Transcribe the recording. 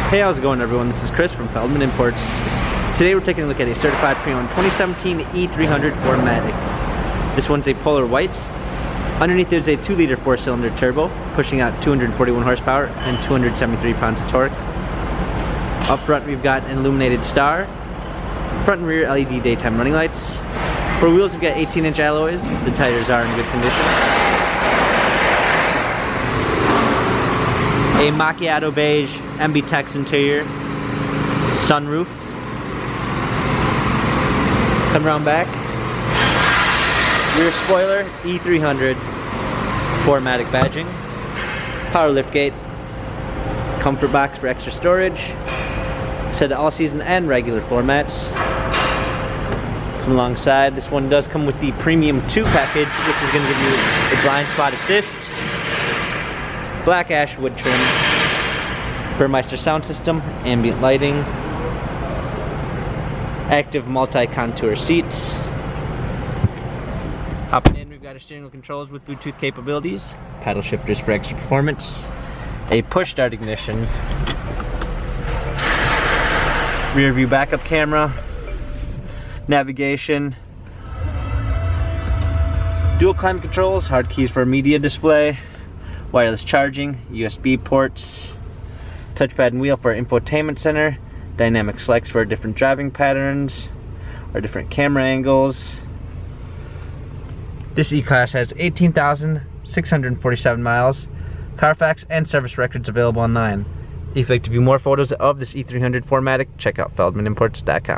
Hey, how's it going everyone? This is Chris from Feldmann Imports. Today we're taking a look at a certified pre-owned 2017 E300 4MATIC. This one's a polar white. Underneath there's a 2-liter 4-cylinder turbo, pushing out 241 horsepower and 273 pounds of torque. Up front we've got an illuminated star, front and rear LED daytime running lights. For wheels we've got 18-inch alloys, the tires are in good condition. A macchiato beige MB-Tex interior, sunroof. Come around back. Rear spoiler, E300, 4MATIC badging. Power liftgate. Comfort box for extra storage. Set to all season and regular floor mats. Come alongside. This one does come with the Premium 2 package, which is going to give you a blind spot assist, black ash wood trim, Burmeister sound system, ambient lighting, active multi-contour seats. Hopping in, we've got our steering wheel controls with Bluetooth capabilities, paddle shifters for extra performance, a push start ignition, rear view backup camera, navigation, dual climate controls, hard keys for media display, wireless charging, USB ports, touchpad and wheel for infotainment center, dynamic selects for different driving patterns or different camera angles. This E-Class has 18,647 miles, Carfax and service records available online. If you'd like to view more photos of this E300 4MATIC, check out feldmannimports.com.